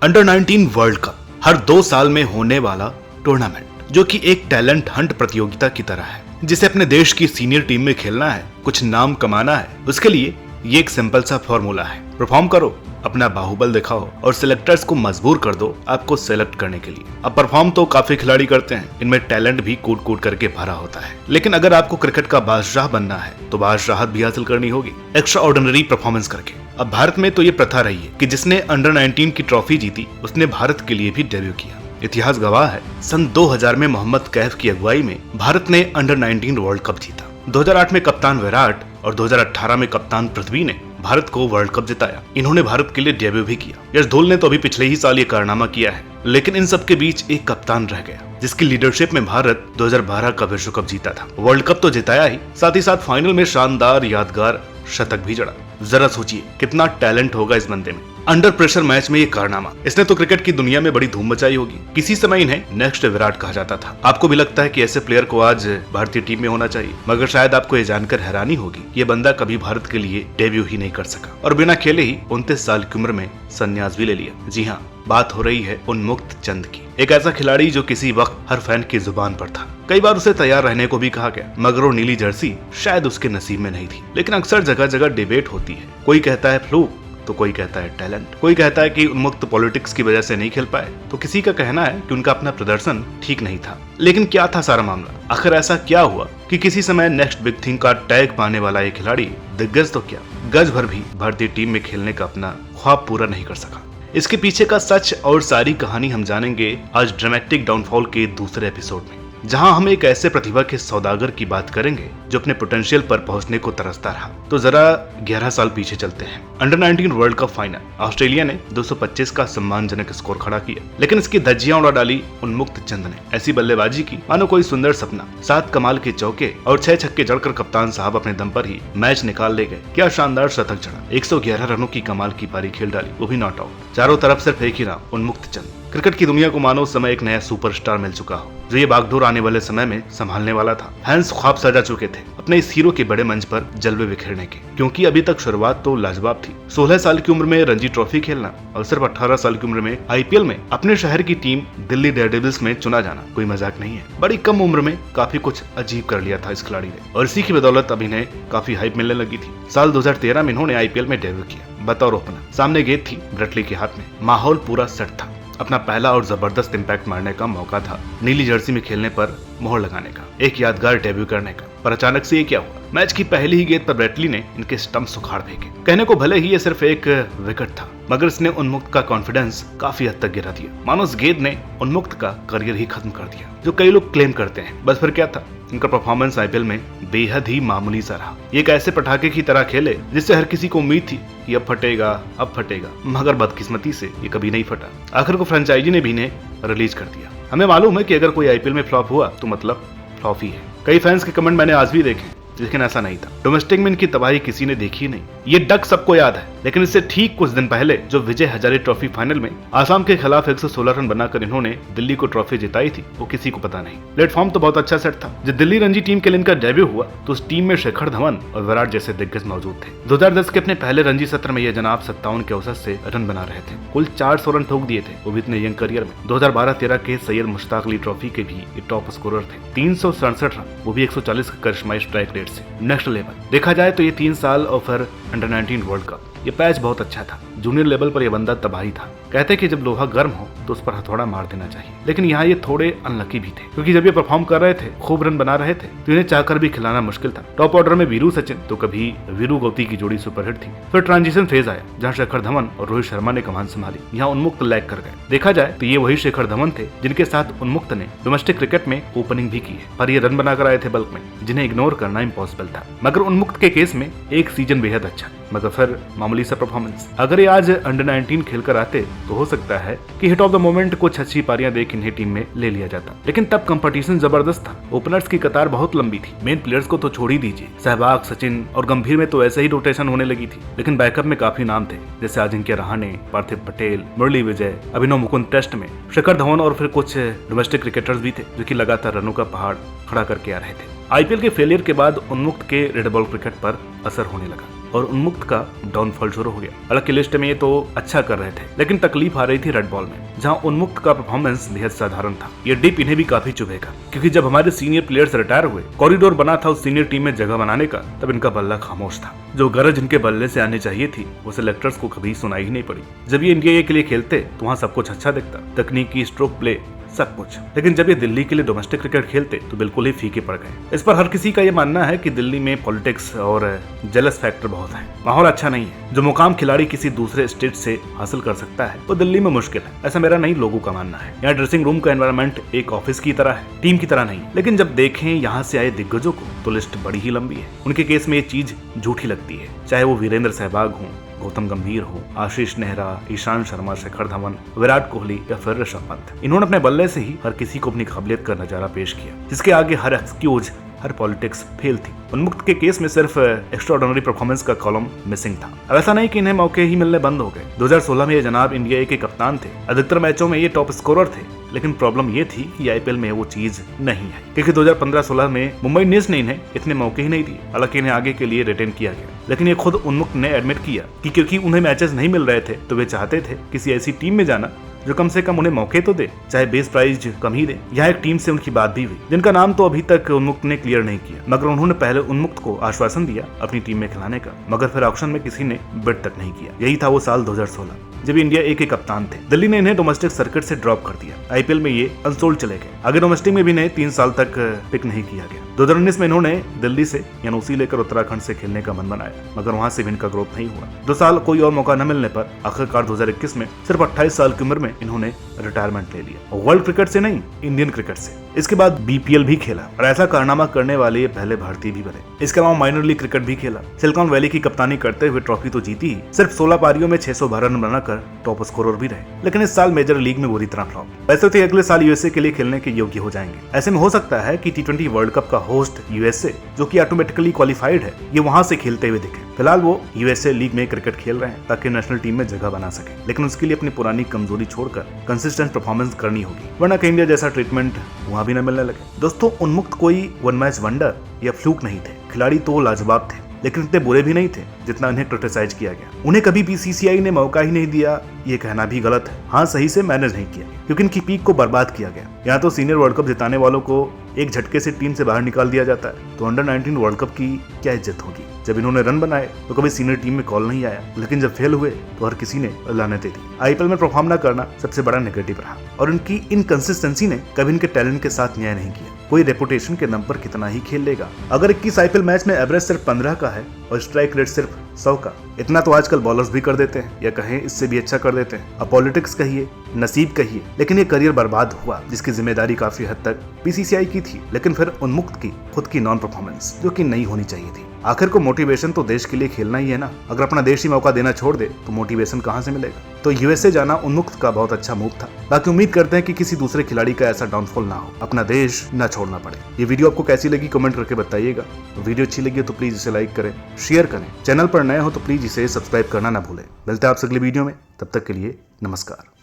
Under 19 world cup हर 2 साल में होने वाला टूर्नामेंट जो कि एक टैलेंट हंट प्रतियोगिता की तरह है, जिसे अपने देश की सीनियर टीम में खेलना है, कुछ नाम कमाना है। उसके लिए ये एक सिंपल सा फॉर्मूला है, परफॉर्म करो, अपना बाहुबल दिखाओ और सिलेक्टर्स को मजबूर कर दो आपको सेलेक्ट करने के लिए। अब परफॉर्म तो काफी खिलाड़ी करते हैं, इनमें टैलेंट भी कूट कूट करके भरा होता है, लेकिन अगर आपको क्रिकेट का बादशाह बनना है तो बादशाहत भी हासिल करनी होगी एक्स्ट्रा ऑर्डिनरी परफॉर्मेंस करके। अब भारत में तो ये प्रथा रही है कि जिसने अंडर 19 की ट्रॉफी जीती उसने भारत के लिए भी डेब्यू किया। इतिहास गवाह है, सन 2000 में मोहम्मद कैफ की अगुवाई में भारत ने अंडर 19 वर्ल्ड कप जीता। 2008 में कप्तान विराट और 2018 में कप्तान पृथ्वी ने भारत को वर्ल्ड कप जिताया। इन्होंने भारत के लिए डेब्यू भी किया। यश धोल ने तो अभी पिछले ही साल ये कारनामा किया है, लेकिन इन सब के बीच एक कप्तान रह गया जिसकी लीडरशिप में भारत 2012 का विश्व कप जीता था। वर्ल्ड कप तो जिताया ही, साथ ही साथ फाइनल में शानदार यादगार शतक भी जड़ा। जरा सोचिए कितना टैलेंट होगा इस बंदे में। अंडर प्रेशर मैच में ये कारनामा, इसने तो क्रिकेट की दुनिया में बड़ी धूम मचाई होगी। किसी समय इन्हें नेक्स्ट विराट कहा जाता था। आपको भी लगता है कि ऐसे प्लेयर को आज भारतीय टीम में होना चाहिए, मगर शायद आपको ये जानकर हैरानी होगी ये बंदा कभी भारत के लिए डेब्यू ही नहीं कर सका और बिना खेले ही 29 साल की उम्र में संन्यास भी ले लिया। जी हाँ, बात हो रही है उन्मुक्त चंद की। एक ऐसा खिलाड़ी जो किसी वक्त हर फैन की जुबान पर था। कई बार उसे तैयार रहने को भी कहा गया, मगर वो नीली जर्सी शायद उसके नसीब में नहीं थी। लेकिन अक्सर जगह जगह डिबेट होती है, कोई कहता है फ्लूक तो कोई कहता है टैलेंट, कोई कहता है कि उन्मुक्त पॉलिटिक्स की वजह से नहीं खेल पाए, तो किसी का कहना है कि उनका अपना प्रदर्शन ठीक नहीं था। लेकिन क्या था सारा मामला? आखिर ऐसा क्या हुआ कि किसी समय नेक्स्ट बिग थिंग का टैग पाने वाला ये खिलाड़ी दिग्गज तो क्या, गज भर भी भारतीय टीम में खेलने का अपना ख्वाब पूरा नहीं कर सका? इसके पीछे का सच और सारी कहानी हम जानेंगे आज ड्रामेटिक डाउनफॉल के दूसरे एपिसोड में, जहां हम एक ऐसे प्रतिभा के सौदागर की बात करेंगे जो अपने पोटेंशियल पर पहुंचने को तरसता रहा। तो जरा 11 साल पीछे चलते हैं। Under 19 world cup final, Australia ने 225 का सम्मानजनक स्कोर खड़ा किया, लेकिन इसकी धज्जियां उड़ा डाली उन्मुक्त चंद ने। ऐसी बल्लेबाजी की मानो कोई सुंदर सपना। 7 कमाल के चौके और 6 छक्के जड़कर कप्तान साहब अपने दम पर ही मैच निकाल ले गए। क्या शानदार शतक जड़ा, 111 रनों की कमाल की पारी खेल डाली, वो भी नॉट आउट। चारों तरफ सिर्फ एक ही नाम, उन्मुक्त चंद। क्रिकेट की दुनिया को मानो उस समय एक नया सुपरस्टार मिल चुका हो जो ये बागडोर आने वाले समय में संभालने वाला था। फैंस ख्वाब सजा चुके थे अपने इस हीरो के बड़े मंच पर जलवे बिखेरने के, क्योंकि अभी तक शुरुआत तो लाजवाब थी। 16 साल की उम्र में रणजी ट्रॉफी खेलना और सिर्फ 18 साल की उम्र में आईपीएल में अपने शहर की टीम दिल्ली डेयरडेविल्स में चुना जाना कोई मजाक नहीं है। बड़ी कम उम्र में काफी कुछ अजीब कर लिया था इस खिलाड़ी ने, और इसी की बदौलत अब इन्हें काफी हाइप मिलने लगी थी। साल 2013 में इन्होंने आईपीएल में डेब्यू किया बतौर ओपनर। सामने गेंद थी ब्रेटली के हाथ में, माहौल पूरा सेट था। अपना पहला और जबरदस्त इम्पैक्ट मारने का मौका था, नीली जर्सी में खेलने पर मोहर लगाने का, एक यादगार डेब्यू करने का। पर अचानक से ये क्या हुआ? मैच की पहली ही गेंद पर ब्रेटली ने इनके स्टंप्स उखाड़ फेंके। कहने को भले ही ये सिर्फ एक विकेट था, मगर इसने उन्मुक्त का कॉन्फिडेंस काफी हद तक गिरा दिया। मानो इस गेंद ने उन्मुक्त का करियर ही खत्म कर दिया, जो कई लोग क्लेम करते हैं। बस फिर क्या था, इनका परफॉर्मेंस आईपीएल में बेहद ही मामूली सा रहा। ये एक ऐसे पटाखे की तरह खेले जिससे हर किसी को उम्मीद थी कि अब फटेगा अब फटेगा, मगर बदकिस्मती से ये कभी नहीं फटा। आखिर को फ्रेंचाइजी ने भी इन्हें रिलीज कर दिया। हमें मालूम है कि अगर कोई आईपीएल में फ्लॉप हुआ तो मतलब फ्लॉप ही है। कई फैंस के कमेंट मैंने आज भी देखे, लेकिन ऐसा नहीं था। डोमेस्टिक में इनकी तबाही किसी ने देखी नहीं। ये डक सबको याद है, लेकिन इससे ठीक कुछ दिन पहले जो विजय हजारे ट्रॉफी फाइनल में आसाम के खिलाफ 116 रन बनाकर इन्होंने दिल्ली को ट्रॉफी जिताई थी, वो किसी को पता नहीं। प्लेटफॉर्म तो बहुत अच्छा सेट था। जब दिल्ली रणजी टीम के लिए इनका डेब्यू हुआ तो उस टीम में शिखर धवन और विराट जैसे दिग्गज मौजूद थे। 2010 के अपने पहले रणजी सत्र में ये जनाब 57 के औसत से रन बना रहे थे। कुल 400 रन ठोक दिए थे, वो भी इतने यंग करियर में। 2012-13 के सैयद मुश्ताक अली ट्रॉफी के भी ये टॉप स्कोरर थे। 367 रन, वो भी 140 का करिश्माई स्ट्राइक रेट से। नेक्स्ट लेवल देखा जाए तो ये 3 साल और फिर अंडर 19 वर्ल्ड कप, ये पैच बहुत अच्छा था। जूनियर लेवल पर यह बंदा तबाही था। कहते कि जब लोहा गर्म हो तो उस पर हथौड़ा मार देना चाहिए, लेकिन यहाँ ये थोड़े अनलकी भी थे, क्योंकि जब ये परफॉर्म कर रहे थे, खूब रन बना रहे थे, तो इन्हें चाहकर भी खिलाना मुश्किल था। टॉप ऑर्डर में वीरू सचिन तो कभी वीरू गौती की जोड़ी सुपरहिट थी। फिर ट्रांजिशन फेज आया जहाँ शिखर धवन और रोहित शर्मा ने कमान संभाली। यहाँ उन्मुक्त लैग कर गए। देखा जाए तो ये वही शिखर धवन थे जिनके साथ उन्मुक्त ने डोमेस्टिक क्रिकेट में ओपनिंग भी की है, पर ये रन बनाकर आए थे बल्क में, जिन्हें इग्नोर करना इम्पॉसिबल था। मगर उन्मुक्त के केस में एक सीजन बेहद अच्छा, मगर फिर मामूली सा परफॉर्मेंस। अगर ये आज अंडर 19 खेलकर आते तो हो सकता है कि हिट ऑफ द मोमेंट कुछ अच्छी पारियां देख इन्हें टीम में ले लिया जाता, लेकिन तब कंपटीशन जबरदस्त था। ओपनर्स की कतार बहुत लंबी थी। मेन प्लेयर्स को तो छोड़ ही दीजिए, सहवाग, सचिन और गंभीर में तो ऐसे ही रोटेशन होने लगी थी, लेकिन बैकअप में काफी नाम थे, जैसे अजिंक्य रहाणे, पार्थिव पटेल, मुरली विजय, अभिनव मुकुंद टेस्ट में, शिखर धवन और फिर कुछ डोमेस्टिक क्रिकेटर्स भी थे जो कि लगातार रनों का पहाड़ खड़ा करके आ रहे थे। आईपीएल के फेलियर के बाद उन्मुक्त के रेड बॉल क्रिकेट पर असर होने लगा। और उन्मुक्त का डाउनफॉल शुरू हो गया। हालांकि लिस्ट में ये तो अच्छा कर रहे थे, लेकिन तकलीफ आ रही थी रेड बॉल में, जहां उन्मुक्त का परफॉर्मेंस बेहद साधारण था। ये डिप इन्हें भी काफी चुभेगा, क्योंकि जब हमारे सीनियर प्लेयर्स रिटायर हुए, कॉरिडोर बना था उस सीनियर टीम में जगह बनाने का, तब इनका बल्ला खामोश था। जो गरज इनके बल्ले से आनी चाहिए थी वो सिलेक्टर्स को कभी सुनाई ही नहीं पड़ी। जब ये इंडिया के लिए खेलते तो वहाँ सब कुछ अच्छा दिखता, तकनीकी, स्ट्रोक प्ले, सब कुछ। लेकिन जब ये दिल्ली के लिए डोमेस्टिक क्रिकेट खेलते तो बिल्कुल ही फीके पड़ गए। इस पर हर किसी का ये मानना है कि दिल्ली में पॉलिटिक्स और जेलस फैक्टर बहुत है, माहौल अच्छा नहीं है। जो मुकाम खिलाड़ी किसी दूसरे स्टेट से हासिल कर सकता है वो दिल्ली में मुश्किल है, ऐसा मेरा नहीं, लोगों का मानना है। यहाँ ड्रेसिंग रूम का एनवायरनमेंट एक ऑफिस की तरह है, टीम की तरह नहीं। लेकिन जब देखें यहाँ से आए दिग्गजों को तो लिस्ट बड़ी ही लंबी है। उनके केस में ये चीज झूठी लगती है, चाहे वो वीरेंद्र सहवाग हो, गौतम गंभीर हो, आशीष नेहरा, ईशांत शर्मा, शिखर धवन, विराट कोहली या फिर ऋषभ पंत। इन्होंने अपने बल्ले से ही हर किसी को अपनी काबिलियत का नजारा पेश किया, जिसके आगे हर एक्सक्यूज, हर पॉलिटिक्स फेल थी। उन्मुक्त के केस में सिर्फ एक्स्ट्राऑर्डिनरी परफॉर्मेंस का कॉलम मिसिंग था। अब ऐसा नहीं कि इन्हें मौके ही मिलने बंद हो गए। 2016 में ये जनाब इंडिया ए के कप्तान थे, अधिकतर मैचों में ये टॉप स्कोरर थे, लेकिन प्रॉब्लम ये थी कि आईपीएल में वो चीज नहीं है, क्योंकि 2015-16 में मुंबई इंडियंस ने इन्हें इतने मौके ही नहीं दिए। हालांकि इन्हें आगे के लिए रिटेन किया गया, लेकिन ये खुद उन्मुक्त ने एडमिट किया कि क्योंकि उन्हें मैचेस नहीं मिल रहे थे तो वे चाहते थे किसी ऐसी टीम में जाना जो कम से कम उन्हें मौके तो दे, चाहे बेस प्राइस कम ही दे। यहाँ एक टीम से उनकी बात भी हुई, जिनका नाम तो अभी तक उन्मुक्त ने क्लियर नहीं किया, मगर उन्होंने पहले उन्मुक्त को आश्वासन दिया अपनी टीम में खिलाने का, मगर फिर ऑक्शन में किसी ने बिड तक नहीं किया। यही था वो साल 2016 जब इंडिया ए के कप्तान थे। दिल्ली ने इन्हें डोमेस्टिक सर्किट से ड्रॉप कर दिया। आईपीएल में ये अनसोल्ड चले गए। आगे डोमेस्टिक में भी इन्हें 3 साल तक पिक नहीं किया गया। 2019 में इन्होंने दिल्ली से एनओसी लेकर उत्तराखंड से खेलने का मन बनाया, मगर वहां से भी इनका ग्रोथ नहीं हुआ। 2 साल कोई और मौका न मिलने पर आखिरकार 2021 में सिर्फ 28 साल की उम्र में इन्होंने रिटायरमेंट ले लिया। वर्ल्ड क्रिकेट से नहीं, इंडियन क्रिकेट से। इसके बाद बीपीएल भी खेला और ऐसा कारनामा करने वाले ये पहले भारतीय भी बने। इसके अलावा माइनर लीग क्रिकेट भी खेला। सिलिकॉन वैली की कप्तानी करते हुए ट्रॉफी तो जीती ही, सिर्फ 16 पारियों में 612 रन बनाकर टॉप स्कोरर भी रहे। लेकिन इस साल मेजर लीग में बुरी तरह फ्लॉप। वैसे तो अगले साल यूएसए के लिए खेलने के योग्य हो जाएंगे। ऐसे में हो सकता है कि T20 वर्ल्ड कप का होस्ट यूएसए, जो कि ऑटोमेटिकली क्वालिफाइड है, ये वहां से खेलते हुए दिखे। फिलहाल वो यूएसए लीग में क्रिकेट खेल रहे हैं ताकि नेशनल टीम में जगह बना सके, लेकिन उसके लिए अपनी पुरानी कमजोरी छोड़कर कंसिस्टेंट परफॉर्मेंस करनी होगी, वरना कहीं इंडिया जैसा ट्रीटमेंट वहां भी न मिलने लगे। दोस्तों, उन्मुक्त कोई वन मैच वंडर या फ्लूक नहीं थे। खिलाड़ी तो लाजवाब थे, लेकिन इतने बुरे भी नहीं थे जितना इन्हें क्रिटिसाइज किया गया। उन्हें कभी बीसीसीआई ने मौका ही नहीं दिया, ये कहना भी गलत है। हाँ, सही से मैनेज नहीं किया, क्योंकि इनकी पीक को बर्बाद किया गया। यहाँ तो सीनियर वर्ल्ड कप जिताने वालों को एक झटके से टीम से बाहर निकाल दिया जाता है, तो अंडर 19 वर्ल्ड कप की क्या इज्जत होगी। जब इन्होंने रन बनाए तो कभी सीनियर टीम में कॉल नहीं आया, लेकिन जब फेल हुए तो हर किसी ने लानतें दी। आईपीएल में परफॉर्म न करना सबसे बड़ा नेगेटिव रहा, और इनकी इनकंसिस्टेंसी ने कभी इनके टैलेंट के साथ न्याय नहीं किया। कोई रेपुटेशन के दम पर कितना ही खेल लेगा। अगर 21 आईपीएल मैच में एवरेज सिर्फ 15 का है और स्ट्राइक रेट सिर्फ 100 का, इतना तो आजकल बॉलर्स भी कर देते हैं, या कहें इससे भी अच्छा कर देते हैं। अब पॉलिटिक्स कहिए, नसीब कहिए, लेकिन ये करियर बर्बाद हुआ, जिसकी जिम्मेदारी काफी हद तक बीसीसीआई की थी, लेकिन फिर उन्मुक्त की खुद की नॉन परफॉर्मेंस, जो कि नहीं होनी चाहिए थी। आखिर को मोटिवेशन तो देश के लिए खेलना ही है ना। अगर अपना देश ही मौका देना छोड़ दे तो मोटिवेशन कहां से मिलेगा। तो यूएसए जाना उन्मुक्त का बहुत अच्छा मूव था। बाकी उम्मीद करते हैं कि किसी दूसरे खिलाड़ी का ऐसा डाउनफॉल ना हो, अपना देश ना छोड़ना पड़े। ये वीडियो आपको कैसी लगी कमेंट करके बताइएगा। वीडियो अच्छी लगी तो प्लीज इसे लाइक करें, शेयर करें। चैनल पर नए हो तो प्लीज इसे सब्सक्राइब करना ना भूलें। मिलते हैं आपसे अगली वीडियो में, तब तक के लिए नमस्कार।